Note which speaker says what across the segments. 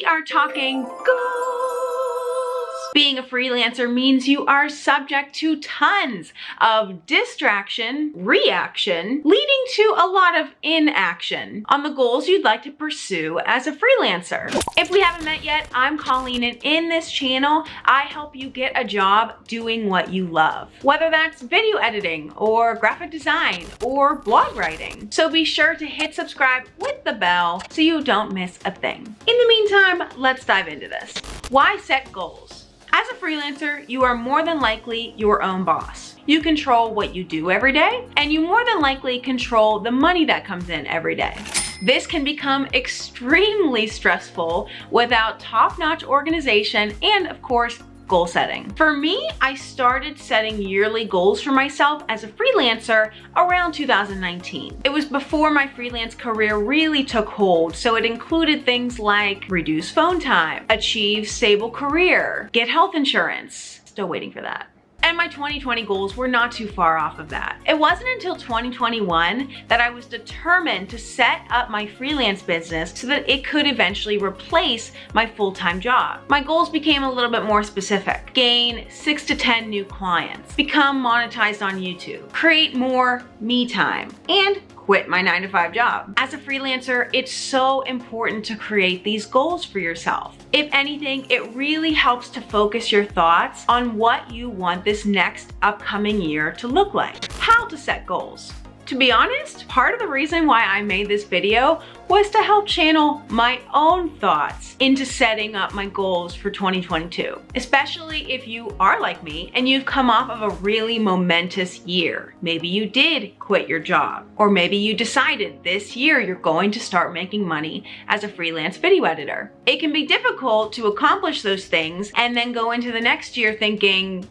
Speaker 1: are talking goals. Being a freelancer means you are subject to tons of distraction, reaction, leading to a lot of inaction on the goals you'd like to pursue as a freelancer. If we haven't met yet, I'm Colleen, and in this channel, I help you get a job doing what you love, whether that's video editing or graphic design or blog writing. So be sure to hit subscribe with the bell so you don't miss a thing. In the meantime, let's dive into this. Why set goals? As a freelancer, you are more than likely your own boss. You control what you do every day, and you more than likely control the money that comes in every day. This can become extremely stressful without top-notch organization and, of course, goal setting. For me, I started setting yearly goals for myself as a freelancer around 2019. It was before my freelance career really took hold, so it included things like reduce phone time, achieve stable career, get health insurance. Still waiting for that. And my 2020 goals were not too far off of that. It wasn't until 2021 that I was determined to set up my freelance business so that it could eventually replace my full-time job. My goals became a little bit more specific. Gain 6 to 10 new clients, become monetized on YouTube, create more me time, and quit my 9-to-5 job. As a freelancer, it's so important to create these goals for yourself. If anything, it really helps to focus your thoughts on what you want this next upcoming year to look like. How to set goals. To be honest, part of the reason why I made this video was to help channel my own thoughts into setting up my goals for 2022. Especially if you are like me and you've come off of a really momentous year. Maybe you did quit your job, or maybe you decided this year you're going to start making money as a freelance video editor. It can be difficult to accomplish those things and then go into the next year thinking,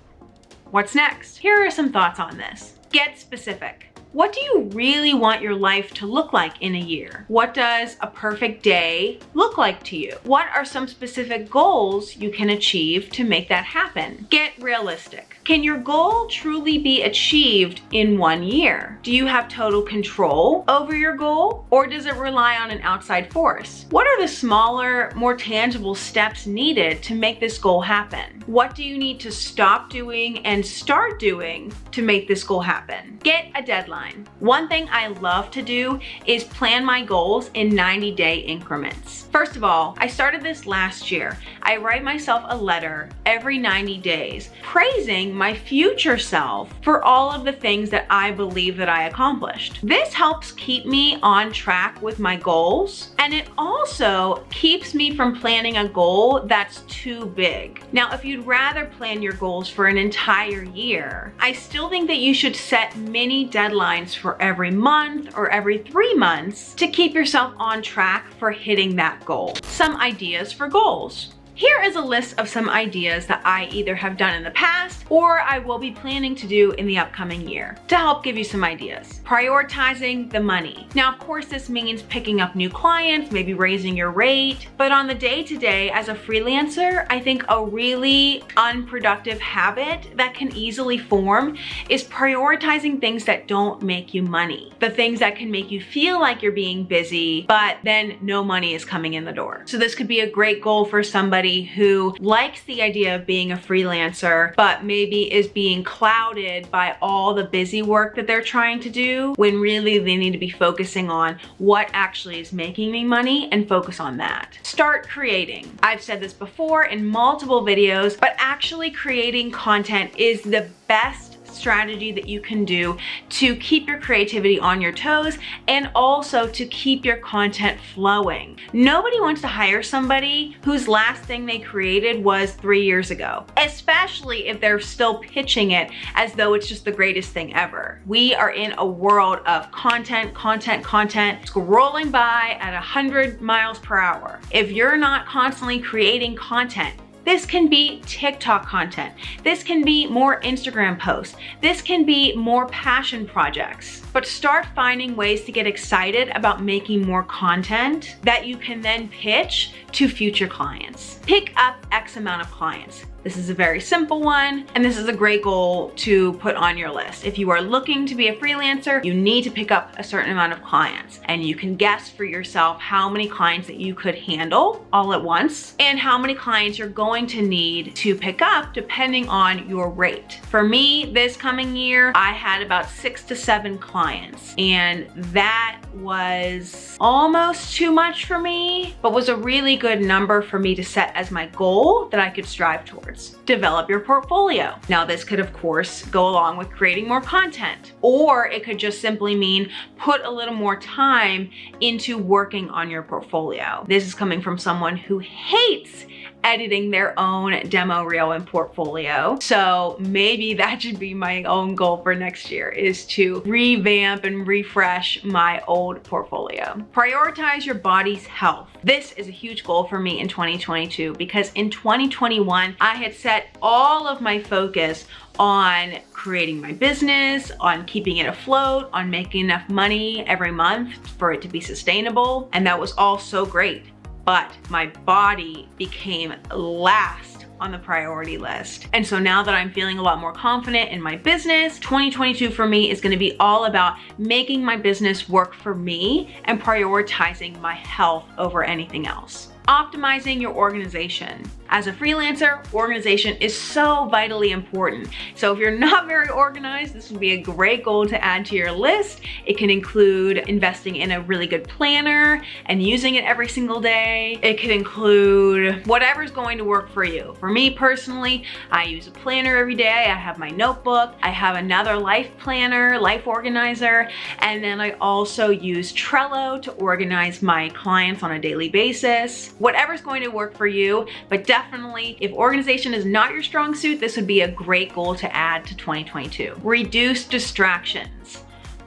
Speaker 1: what's next? Here are some thoughts on this. Get specific. What do you really want your life to look like in a year? What does a perfect day look like to you? What are some specific goals you can achieve to make that happen? Get realistic. Can your goal truly be achieved in 1 year? Do you have total control over your goal, or does it rely on an outside force? What are the smaller, more tangible steps needed to make this goal happen? What do you need to stop doing and start doing to make this goal happen? Get a deadline. One thing I love to do is plan my goals in 90-day increments. First of all, I started this last year. I write myself a letter every 90 days praising my future self for all of the things that I believe that I accomplished. This helps keep me on track with my goals, and it also keeps me from planning a goal that's too big. Now, if you'd rather plan your goals for an entire year, I still think that you should set mini deadlines for every month or every 3 months to keep yourself on track for hitting that goal. Some ideas for goals. Here is a list of some ideas that I either have done in the past or I will be planning to do in the upcoming year to help give you some ideas. Prioritizing the money. Now, of course, this means picking up new clients, maybe raising your rate, but on the day-to-day as a freelancer, I think a really unproductive habit that can easily form is prioritizing things that don't make you money. The things that can make you feel like you're being busy, but then no money is coming in the door. So this could be a great goal for somebody who likes the idea of being a freelancer, but maybe is being clouded by all the busy work that they're trying to do, when really they need to be focusing on what actually is making me money and focus on that. Start creating. I've said this before in multiple videos, but actually creating content is the best strategy that you can do to keep your creativity on your toes and also to keep your content flowing. Nobody wants to hire somebody whose last thing they created was 3 years ago, especially if they're still pitching it as though it's just the greatest thing ever. We are in a world of content scrolling by at 100 miles per hour. If you're not constantly creating content, this can be TikTok content. This can be more Instagram posts. This can be more passion projects. But start finding ways to get excited about making more content that you can then pitch to future clients. Pick up X amount of clients. This is a very simple one, and this is a great goal to put on your list. If you are looking to be a freelancer, you need to pick up a certain amount of clients, and you can guess for yourself how many clients that you could handle all at once and how many clients you're going to need to pick up depending on your rate. For me, this coming year, I had about 6 to 7 clients, and that was almost too much for me, but was a really good number for me to set as my goal that I could strive towards. Develop your portfolio. Now, this could of course go along with creating more content, or it could just simply mean put a little more time into working on your portfolio. This is coming from someone who hates editing their own demo reel and portfolio. So maybe that should be my own goal for next year, is to revamp and refresh my old portfolio. Prioritize your body's health. This is a huge goal for me in 2022 because in 2021, I had set all of my focus on creating my business, on keeping it afloat, on making enough money every month for it to be sustainable. And that was all so great. But my body became last on the priority list. And so now that I'm feeling a lot more confident in my business, 2022 for me is gonna be all about making my business work for me and prioritizing my health over anything else. Optimizing your organization. As a freelancer, organization is so vitally important. So if you're not very organized, this would be a great goal to add to your list. It can include investing in a really good planner and using it every single day. It could include whatever's going to work for you. For me personally, I use a planner every day. I have my notebook. I have another life planner, life organizer, and then I also use Trello to organize my clients on a daily basis. Whatever's going to work for you, but definitely, if organization is not your strong suit, this would be a great goal to add to 2022. Reduce distractions.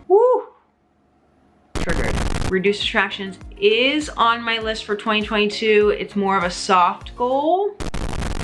Speaker 1: Woo! Triggered. Reduce distractions is on my list for 2022. It's more of a soft goal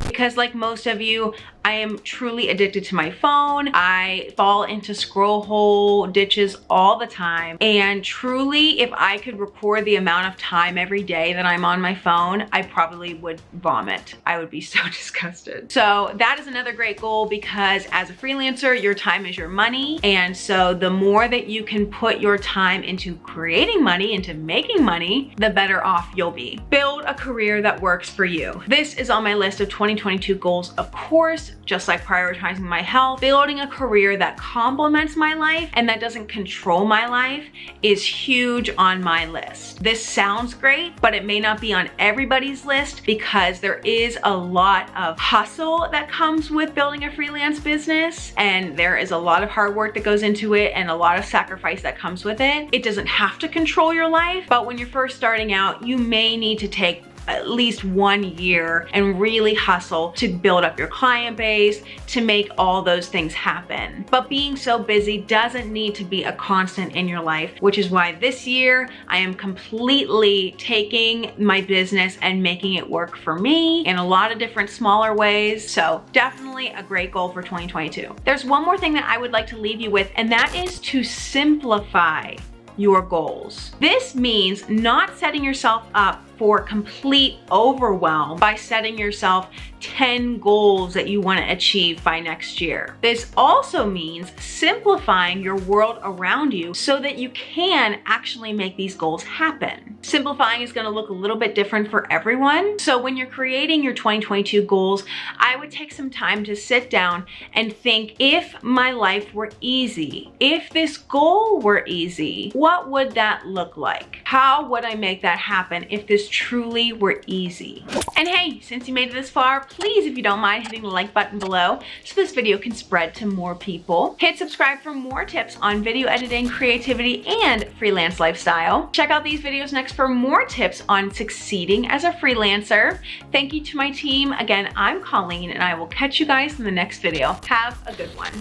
Speaker 1: because, like most of you, I am truly addicted to my phone. I fall into scroll hole ditches all the time. And truly, if I could record the amount of time every day that I'm on my phone, I probably would vomit. I would be so disgusted. So that is another great goal because as a freelancer, your time is your money. And so the more that you can put your time into creating money, into making money, the better off you'll be. Build a career that works for you. This is on my list of 2022 goals, of course. Just like prioritizing my health, building a career that complements my life and that doesn't control my life is huge on my list. This sounds great, but it may not be on everybody's list because there is a lot of hustle that comes with building a freelance business, and there is a lot of hard work that goes into it and a lot of sacrifice that comes with it. It doesn't have to control your life, but when you're first starting out, you may need to take at least 1 year and really hustle to build up your client base, to make all those things happen. But being so busy doesn't need to be a constant in your life, which is why this year I am completely taking my business and making it work for me in a lot of different smaller ways. So definitely a great goal for 2022. There's one more thing that I would like to leave you with, and that is to simplify your goals. This means not setting yourself up for complete overwhelm by setting yourself 10 goals that you want to achieve by next year. This also means simplifying your world around you so that you can actually make these goals happen. Simplifying is going to look a little bit different for everyone. So when you're creating your 2022 goals, I would take some time to sit down and think, if my life were easy, if this goal were easy, what would that look like? How would I make that happen if this truly were easy? And hey, since you made it this far, please, if you don't mind, hitting the like button below so this video can spread to more people. Hit subscribe for more tips on video editing, creativity, and freelance lifestyle. Check out these videos next for more tips on succeeding as a freelancer. Thank you to my team. Again, I'm Colleen, and I will catch you guys in the next video. Have a good one.